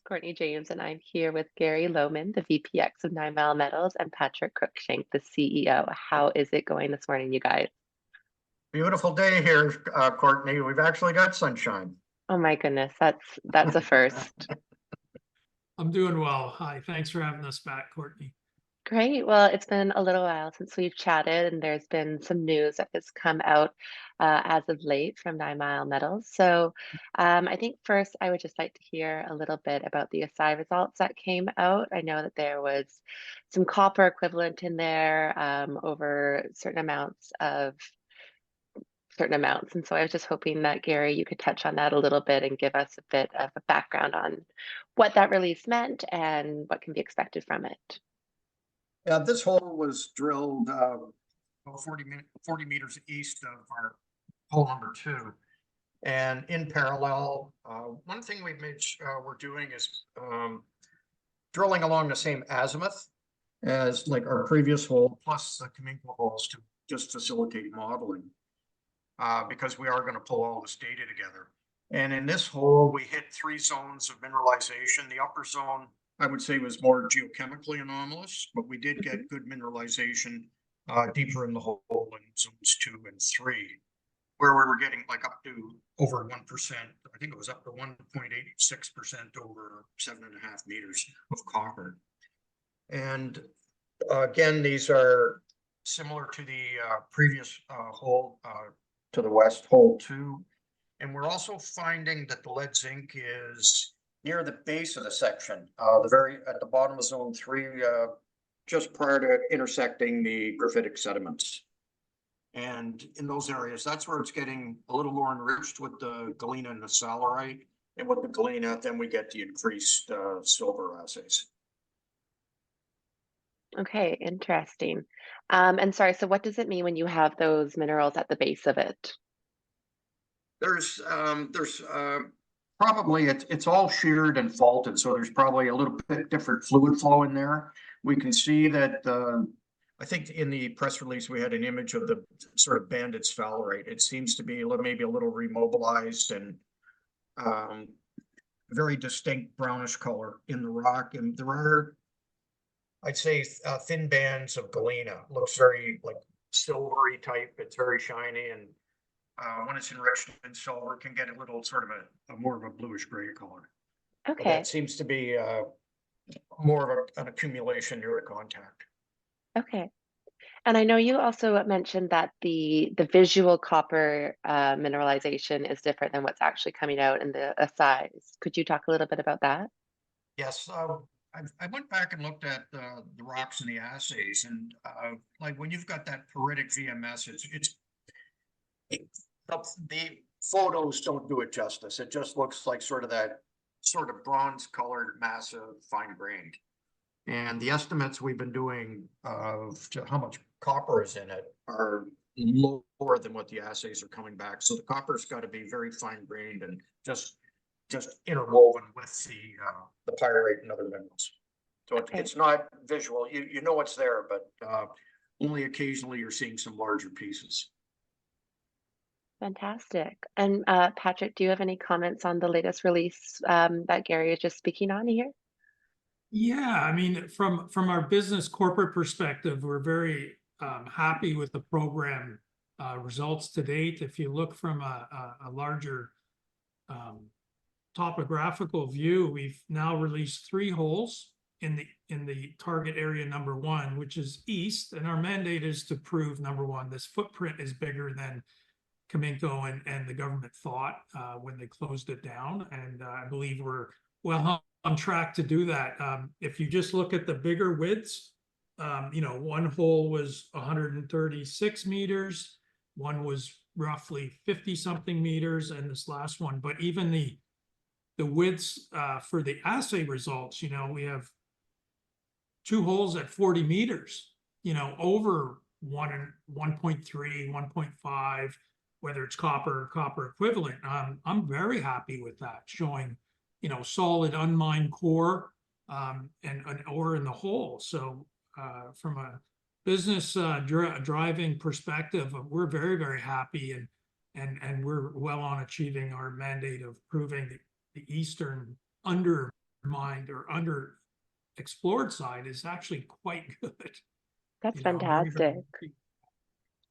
Courtney James, and I'm here with Gary Lohman, the VPX of 9 Mile Metals, and Patrick Cruickshank, the CEO. How is it going this morning, you guys? Beautiful day here, Courtney. We've actually got sunshine. Oh my goodness, that's a first. I'm doing well. Hi, thanks for having us back, Courtney. Great. Well, it's been a little while since we've chatted, and there's been some news that has come out as of late from 9 Mile Metals. So I think first I would just like to hear a little bit about the assay results that came out. I know that there was some copper equivalent in there over certain amounts. And so I was just hoping that, Gary, you could touch on that a little bit and give us a bit of a background on what that release meant and what can be expected from it. Yeah, this hole was drilled 40 meters east of our hole number 2. And in parallel, one thing we're doing is drilling along the same azimuth as like our previous hole, plus the Canoe holes to just facilitate modeling. Because we are going to pull all this data together. And in this hole, we hit 3 zones of mineralization. The upper zone, I would say, was more geochemically anomalous, but we did get good mineralization deeper in the hole in zones 2 and 3, where we were getting like up to over 1%. I think it was up to 1.86% over 7.5 meters of copper. And again, these are similar to the previous hole to the west, hole 2. And we're also finding that the lead zinc is near the base of the section, at the bottom of zone 3, just prior to intersecting the graphitic sediments. And in those areas, that's where it's getting a little more enriched with the galena and the salarite. And with the galena, then we get the increased silver assays. Okay, interesting. And sorry, so what does it mean when you have those minerals at the base of it? There's probably it's all sheared and faulted, so there's probably a little bit different fluid flow in there. We can see that I think in the press release we had an image of the sort of banded sphalerite. It seems to be maybe a little remobilized and very distinct brownish color in the rock, and there are, I'd say, thin bands of galena. Looks very like silvery type. It's very shiny, and when it's enriched in silver, can get a little sort of a more of a bluish gray color. But Okay, that seems to be more of an accumulation near the contact. okay. And I know you also mentioned that the visual copper mineralization is different than what's actually coming out in the size. Could you talk a little bit about that? Yes, I went back and looked at the rocks and the assays, and like when you've got that periodic VMS, the photos don't do it justice. It just looks like sort of that sort of bronze colored, massive, fine grained. And the estimates we've been doing of how much copper is in it are lower than what the assays are coming back. So the copper's got to be very fine grained and just interwoven with the pyrite and other minerals. So it's not visual. You know it's there, but only occasionally you're seeing some larger pieces. Fantastic. And Patrick, do you have any comments on the latest release that Gary is just speaking on here? Yeah, I mean, from our business corporate perspective, we're very happy with the program results to date. If you look from a larger topographical view, we've now released 3 holes in the target area number 1, which is east, and our mandate is to prove, number 1, this footprint is bigger than Cominco and the government thought when they closed it down, and I believe we're well on track to do that. If you just look at the bigger widths, one hole was 136 meters, one was roughly 50 something meters, and this last one, but even the widths for the assay results, we have 2 holes at 40 meters, over 1.3, 1.5, whether it's copper or copper equivalent. I'm very happy with that, showing solid unmined core and an ore in the hole. So from a business driving perspective, we're very, very happy, and we're well on achieving our mandate of proving the eastern under mined or under explored side is actually quite good. That's Very, fantastic. very.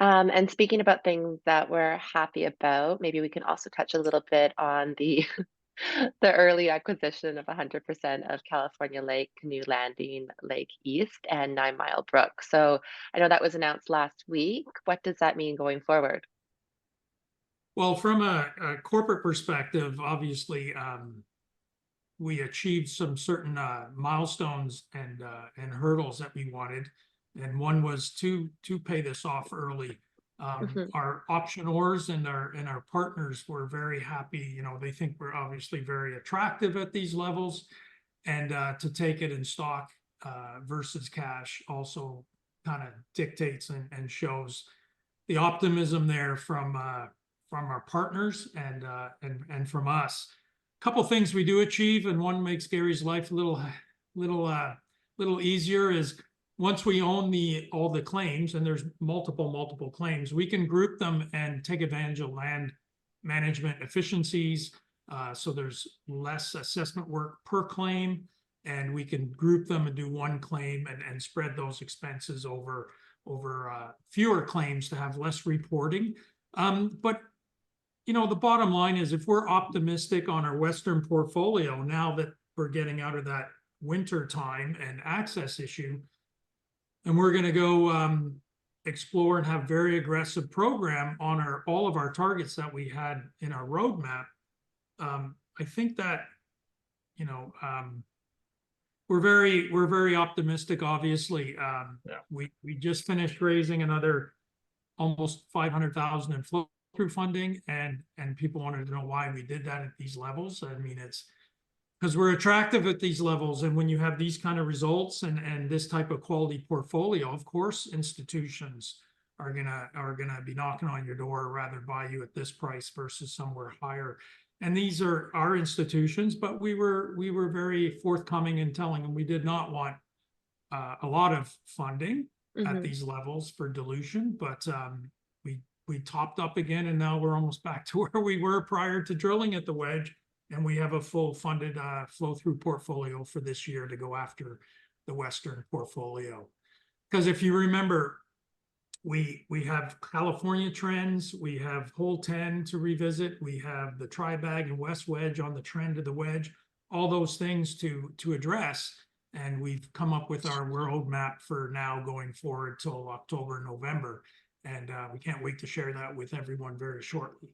And speaking about things that we're happy about, maybe we can also touch a little bit on the the early acquisition of 100% of California Lake, Canoe Landing, Lake East, and 9 Mile Brook. So I know that was announced last week. What does that mean going forward? Well, from a corporate perspective, obviously, we achieved some certain milestones and hurdles that we wanted, and one was to pay this off early. Mhm. Our optionors and our partners were very happy. You know, they think we're obviously very attractive at these levels, and to take it in stock versus cash also kind of dictates and shows the optimism there from our partners and from us. A couple things we do achieve, and one makes Gary's life a little easier, is once we own all the claims, and there's multiple claims, we can group them and take advantage of land management efficiencies. So there's less assessment work per claim, and we can group them and do one claim and spread those expenses over fewer claims to have less reporting. But you know, the bottom line is, if we're optimistic on our Western portfolio now that we're getting out of that winter time and access issue, and we're going to go explore and have very aggressive program on all of our targets that we had in our roadmap. I think that, you know, we're very optimistic. Obviously, we just finished raising another almost 500,000 in flow through funding, and people wanted to know why we did that at these levels. I mean, it's because we're attractive at these levels, and when you have these kind of results and this type of quality portfolio, of course, institutions are gonna be knocking on your door, rather buy you at this price versus somewhere higher. And these are our institutions, but we were very forthcoming in telling them we did not want a lot of funding at these levels for dilution, but we topped up again, and now we're almost back to where we were prior to drilling at the Wedge, and we have a full funded flow through portfolio for this year to go after the Western portfolio. Because if you remember, we have California trends, we have hole 10 to revisit, we have the Tri-Bag and West Wedge on the trend of the Wedge, all those things to address. And we've come up with our roadmap for now going forward till October, November. And we can't wait to share that with everyone very shortly.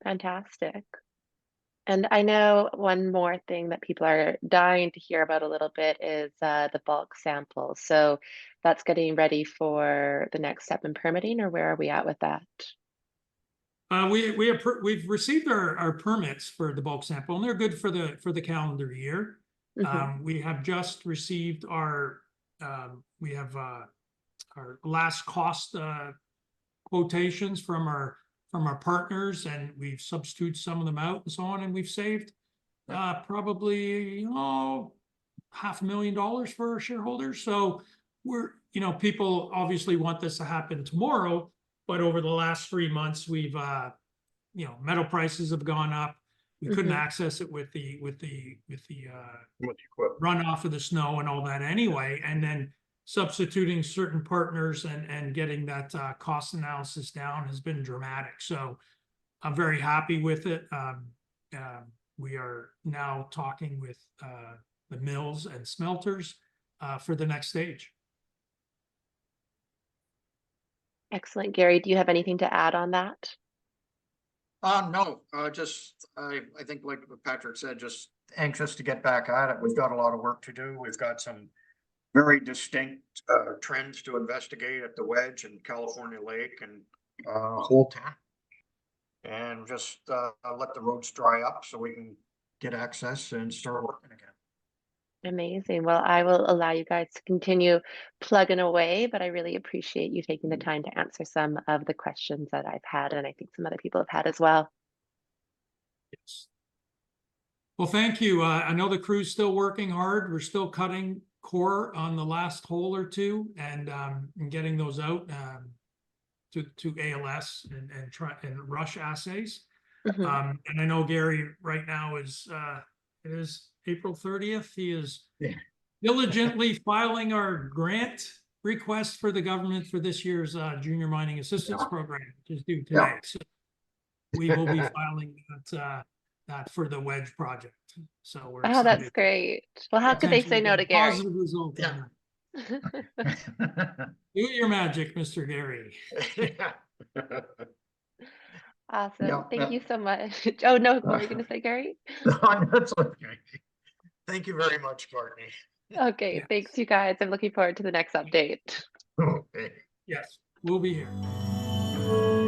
Fantastic. And I know one more thing that people are dying to hear about a little bit is the bulk sample. So that's getting ready for the next step in permitting, or where are we at with that? We've received our permits for the bulk sample, and they're good for the calendar year. We have just received our last cost quotations from our partners, and we've substituted some of them out and so on, and we've saved probably $500,000 for our shareholders. So we're, you know, people obviously want this to happen tomorrow, but over the last 3 months, we've you know, metal prices have gone up. We couldn't access it with the runoff of the snow and all that anyway, and then substituting certain partners and getting that cost analysis down has been dramatic. So I'm very happy with it. We are now talking with the mills and smelters for the next stage. Excellent. Gary, do you have anything to add on that? No, I think like what Patrick said, just anxious to get back at it. We've got a lot of work to do. We've got some very distinct trends to investigate at the Wedge and California Lake and hole 10, and just let the roads dry up so we can get access and start working again. Amazing. Well, I will allow you guys to continue plugging away, but I really appreciate you taking the time to answer some of the questions that I've had, and I think some other people have had as well. Yes. Well, thank you. I know the crew's still working hard. We're still cutting core on the last hole or two, and getting those out to ALS and rush assays. And I know Gary right now is April 30th. He is Yeah. diligently filing our grant request for the government for this year's junior mining assistance program, which is due today. So we will be filing that for the Wedge project. So we're Oh, that's excited. great. Well, how could they say no to Gary? Positive result. Yeah. Do your magic, Mr. Gary. Awesome. Yeah, Thank you so much. Oh, no, what were you going to say, Gary? That's okay. Thank you very much, Courtney. Okay, Yes. thanks, you guys. I'm looking forward to the next update. Okay. Yes, we'll be here.